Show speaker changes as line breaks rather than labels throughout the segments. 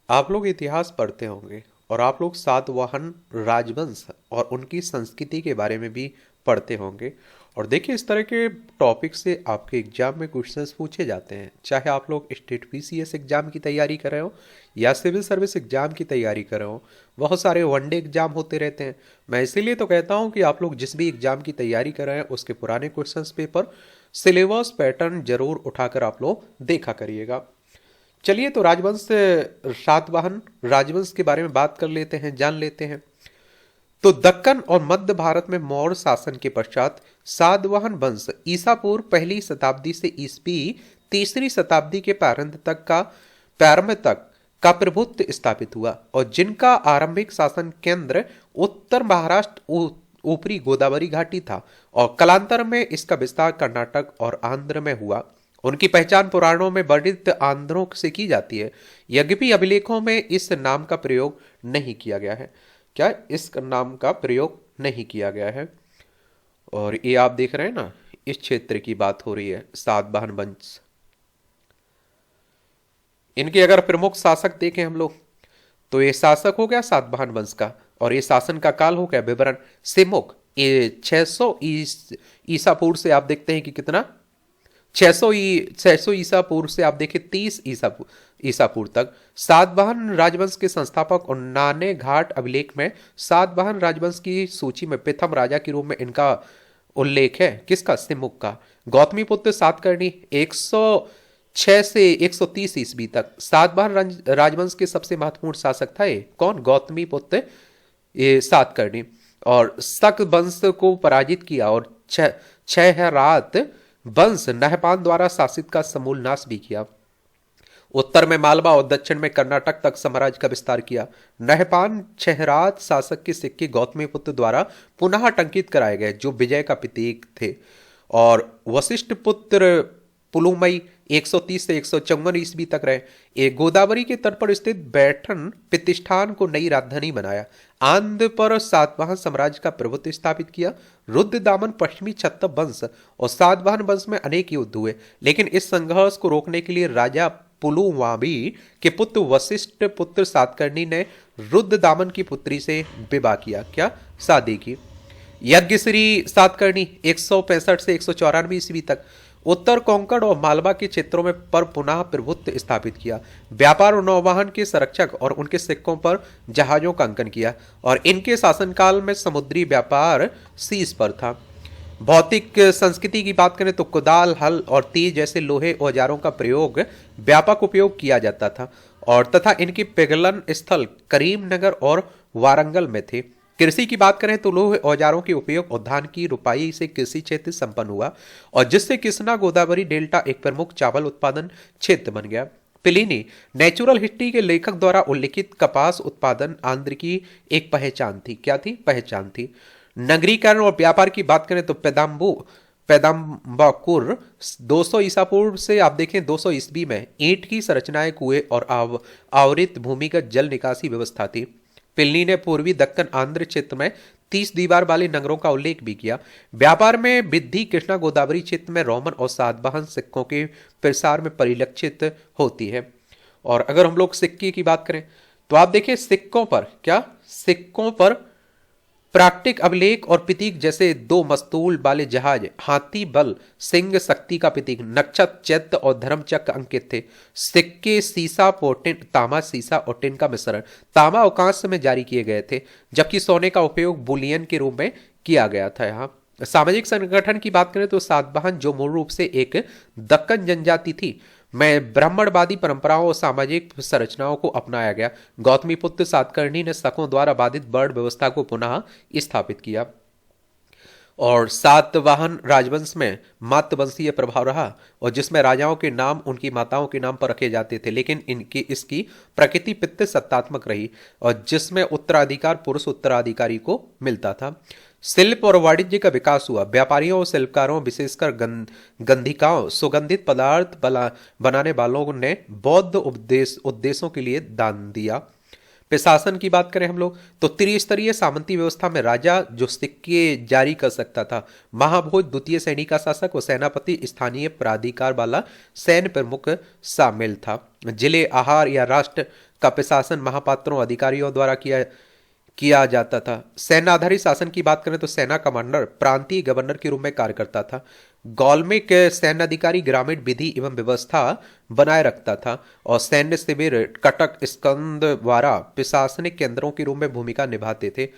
आप लोग इतिहास पढ़ते होंगे और आप लोग सातवाहन राजवंश और उनकी संस्कृति के बारे में भी पढ़ते होंगे। और देखिए, इस तरह के टॉपिक से आपके एग्जाम में क्वेश्चंस पूछे जाते हैं, चाहे आप लोग स्टेट पीसीएस एग्जाम की तैयारी कर रहे हो या सिविल सर्विस एग्जाम की तैयारी कर रहे हो। बहुत सारे वनडे एग्जाम होते रहते हैं। मैं इसीलिए तो कहता हूँ कि आप लोग जिस भी एग्जाम की तैयारी कर रहे हैं उसके पुराने क्वेश्चंस पेपर, सिलेबस पैटर्न जरूर उठाकर आप लोग देखा करिएगा। चलिए, तो राजवंश सातवाहन राजवंश के बारे में बात कर लेते हैं, जान लेते हैं। तो दक्कन और मध्य भारत में मौर्य शासन के पश्चात सातवाहन वंश ईसा पूर्व पहली शताब्दी से ईसवी तीसरी शताब्दी के प्रारंभ तक का प्रभुत्व स्थापित हुआ, और जिनका आरंभिक शासन केंद्र उत्तर महाराष्ट्र ऊपरी गोदावरी घाटी था, और कालांतर में इसका विस्तार कर्नाटक और आंध्र में हुआ। उनकी पहचान पुराणों में वर्णित आंध्रों से की जाती है। यद्यपि अभिलेखों में इस नाम का प्रयोग नहीं किया गया है। क्या इस नाम का प्रयोग नहीं किया गया है? और ये आप देख रहे हैं ना, इस क्षेत्र की बात हो रही है, सातवाहन वंश। इनके अगर प्रमुख शासक देखें हम लोग, तो ये शासक हो गया सातवाहन वंश का, और ये शासन का काल हो गया विवरण सिमुक। ये 600 ईसा पूर्व से आप देखते हैं कि कितना, 600 ईसा पूर्व से आप देखें 30 ईसा पूर्व तक। सातवाहन राजवंश के संस्थापक और नाने घाट अभिलेख में सातवाहन राजवंश की सूची में प्रथम राजा के रूप में इनका उल्लेख है। किसका? सिमुक का। गौतमी पुत्र सातकर्णी 106 से 130 ईस्वी तक सातवाहन राजवंश के सबसे महत्वपूर्ण शासक था। ये कौन? गौतमी पुत्र ये सातकर्णी। और शक वंश को पराजित किया, और छह रात वंश नहपान द्वारा शासित का समूल नाश भी किया। उत्तर में मालवा और दक्षिण में कर्नाटक तक साम्राज्य का विस्तार किया। नहपान छहरात शासक के सिक्के गौतमीपुत्र द्वारा पुनः टंकित कराए गए, जो विजय का प्रतीक थे। और वशिष्ठ पुत्र पुलुमई 130 से 154 ईस्वी तक रहे। एक गोदावरी के तट पर स्थित बैठन प्रतिष्ठान को नई राजधानी बनाया। आंध्र पर सातवाहन साम्राज्य का प्रभुत्व स्थापित किया। रुद्र दामन पश्चिमी छत्तर वंश और सातवाहन वंश में अनेक युद्ध हुए, लेकिन इस संघर्ष को रोकने के लिए राजा पुलुमावी के पुत्र वशिष्ठ पुत्र सातकर्णी ने रुद्र दामन की पुत्री से विवाह किया। क्या? शादी की। यज्ञश्री सातकर्णी 165 से 194 ईस्वी तक उत्तर कोंकण और मालवा के क्षेत्रों में पर पुनः प्रभुत्व स्थापित किया। व्यापार और नौवहन के संरक्षक और उनके सिक्कों पर जहाजों का अंकन किया, और इनके शासनकाल में समुद्री व्यापार शीर्ष पर था। भौतिक संस्कृति की बात करें तो कुदाल, हल और तीर जैसे लोहे औजारों का प्रयोग व्यापक उपयोग किया जाता था, और तथा इनके प्रगलन स्थल करीमनगर और वारंगल में थे। कृषि की बात करें तो लोहे औजारों के उपयोग और धान की रुपाई से कृषि क्षेत्र संपन्न हुआ, और जिससे कृष्णा गोदावरी डेल्टा एक प्रमुख चावल उत्पादन क्षेत्र बन गया। प्लिनी नेचुरल हिस्ट्री के लेखक द्वारा उल्लिखित कपास उत्पादन आंध्र की एक पहचान थी। क्या थी? पहचान थी। नगरीकरण और व्यापार की बात करें तो पैदाम्बाकुर 200 ईसा पूर्व से आप देखें 200 ईस्वी में ईंट की संरचनाएं, कुएं और आवृत भूमिगत जल निकासी व्यवस्था थी। पिल्ली ने पूर्वी दक्कन आंध्र क्षेत्र में 30 दीवार वाले नगरों का उल्लेख भी किया। व्यापार में वृद्धि कृष्णा गोदावरी क्षेत्र में रोमन और सातवाहन सिक्कों के प्रसार में परिलक्षित होती है। और अगर हम लोग सिक्के की बात करें तो आप देखिए सिक्कों पर, क्या सिक्कों पर प्राकृतिक अभिलेख और प्रतीक जैसे दो मस्तूल वाले जहाज, हाथी बल, सिंह शक्ति का प्रतीक, नक्षत्र, चैत्र और धर्मचक्र अंकित थे। सिक्के सीसा पोटिन, तांबा, सीसा और टिन का मिश्रण तांबा और कांस्य में जारी किए गए थे, जबकि सोने का उपयोग बुलियन के रूप में किया गया था। यहाँ सामाजिक संगठन की बात करें तो सातवाहन, जो मूल रूप से एक दक्कन जनजाति थी, में ब्राह्मणवादी परंपराओं और सामाजिक संरचनाओं को अपनाया गया। गौतमीपुत्र सातकर्णी ने शकों द्वारा बाधित वर्ण व्यवस्था को पुनः स्थापित किया। और सातवाहन राजवंश में मातवंशीय प्रभाव रहा, और जिसमें राजाओं के नाम उनकी माताओं के नाम पर रखे जाते थे, लेकिन इसकी प्रकृति पितृ सत्तात्मक रही, और जिसमें उत्तराधिकार पुरुष उत्तराधिकारी को मिलता था। शिल्प और वाणिज्य का विकास हुआ। व्यापारियों और शिल्पकारों, विशेषकर गंधिकाओं, सुगंधित पदार्थ बनाने वालों ने बौद्ध उद्देश्यों के लिए दान दिया। प्रशासन की बात करें हम लोग तो त्रिस्तरीय सामंती व्यवस्था में राजा जो सिक्के जारी कर सकता था, महाभोज द्वितीय श्रेणी का शासक और सेनापति स्थानीय प्राधिकार वाला सैन्य प्रमुख शामिल था। जिले, आहार या राष्ट्र का प्रशासन महापात्रों अधिकारियों द्वारा किया जाता था। सेना आधारित शासन की बात करें तो सेना कमांडर प्रांतीय गवर्नर के रूप में कार्य करता था। गौलमिक सैन्य अधिकारी ग्रामीण विधि एवं व्यवस्था बनाए रखता था और सैन्य शिविर, कटक, स्कंद द्वारा प्रशासनिक केंद्रों के रूप में भूमिका निभाते थे।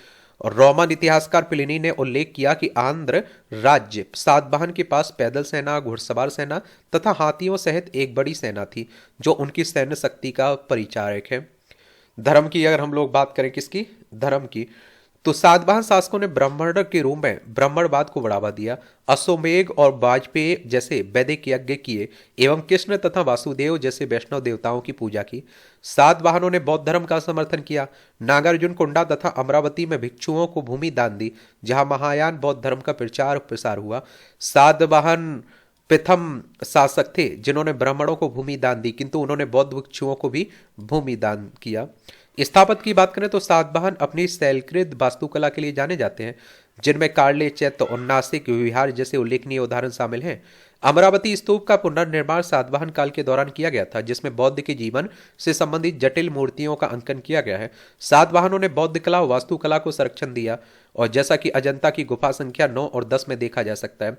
और रोमन इतिहासकार प्लिनी ने उल्लेख किया कि आंध्र राज्य सातवाहन के पास पैदल सेना, घुड़सवार सेना तथा हाथियों सहित एक बड़ी सेना थी जो उनकी सैन्य शक्ति का परिचायक है। धर्म की अगर हम लोग बात करें, किसकी? धर्म की, तो सातवाहन शासकों ने ब्राह्मण के रूप में ब्राह्मणवाद को बढ़ावा दिया। अश्वमेघ और वाजपेयी जैसे वैदिक यज्ञ किए एवं कृष्ण तथा वासुदेव जैसे वैष्णव देवताओं की पूजा की। सातवाहनों ने बौद्ध धर्म का समर्थन किया। नागार्जुन कोंडा तथा अमरावती में भिक्षुओं को भूमि दान दी जहां महायान बौद्ध धर्म का प्रचार प्रसार हुआ। सातवाहन प्रथम शासक थे जिन्होंने ब्राह्मणों को भूमि दान दी, किंतु उन्होंने बौद्ध भिक्षुओं को भी भूमि दान किया। स्थापत्य की बात करें तो सातवाहन अपनी शैलकृत वास्तुकला के लिए जाने जाते हैं जिनमें कार्ले, चैत्य और नासिक विहार जैसे उल्लेखनीय उदाहरण शामिल हैं। अमरावती स्तूप का पुनर्निर्माण सातवाहन काल के दौरान किया गया था जिसमें बौद्ध के जीवन से संबंधित जटिल मूर्तियों का अंकन किया गया है। सातवाहनों ने बौद्ध कला और वास्तुकला को संरक्षण दिया और जैसा कि अजंता की गुफा संख्या 9 और 10 में देखा जा सकता है,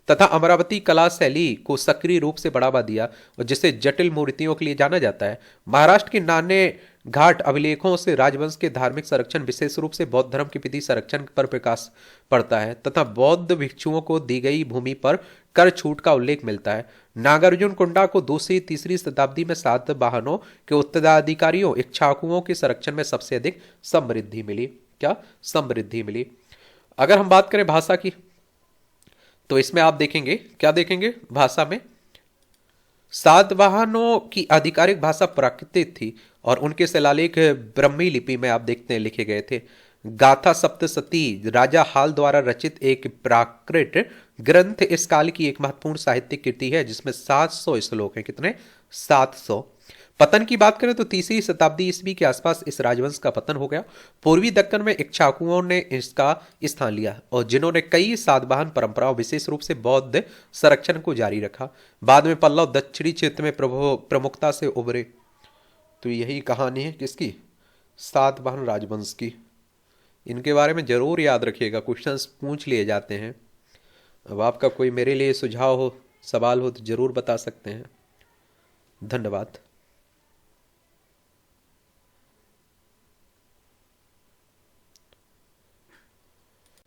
तथा अमरावती कला शैली को सक्रिय रूप से बढ़ावा दिया और जिसे जटिल मूर्तियों के लिए जाना जाता है। महाराष्ट्र के नाने घाट अभिलेखों से राजवंश के धार्मिक संरक्षण, विशेष रूप से बौद्ध धर्म के प्रति संरक्षण पर प्रकाश पड़ता है तथा बौद्ध भिक्षुओं को दी गई भूमि पर कर छूट का उल्लेख मिलता है। नागार्जुन कोंडा को 2 से 3वीं शताब्दी में सातवाहनों के उत्तराधिकारियों इक्ष्वाकुओं के संरक्षण में सबसे अधिक समृद्धि मिली। क्या समृद्धि मिली? अगर हम बात करें भाषा की तो इसमें आप देखेंगे, क्या देखेंगे भाषा में, सातवाहनों की आधिकारिक भाषा प्राकृतिक थी और उनके शिलालेख ब्रह्मी लिपि में आप देखते हैं लिखे गए थे। गाथा सप्तशती राजा हाल द्वारा रचित एक प्राकृत ग्रंथ इस काल की एक महत्वपूर्ण साहित्यिक कृति है जिसमें 700 श्लोक हैं। कितने? 700। पतन की बात करें तो 3वीं शताब्दी ईस्वी के आसपास इस राजवंश का पतन हो गया। पूर्वी दक्कन में इक्ष्वाकुओं ने इसका स्थान लिया और जिन्होंने कई सातवाहन परंपराओं, विशेष रूप से बौद्ध संरक्षण को जारी रखा। बाद में पल्लव दक्षिणी क्षेत्र में प्रमुखता से उभरे। तो यही कहानी है किसकी? सातवाहन राजवंश की। इनके बारे में जरूर याद रखिएगा, क्वेश्चंस पूछ लिए जाते हैं। अब आपका कोई मेरे लिए सुझाव हो, सवाल हो तो जरूर बता सकते हैं। धन्यवाद।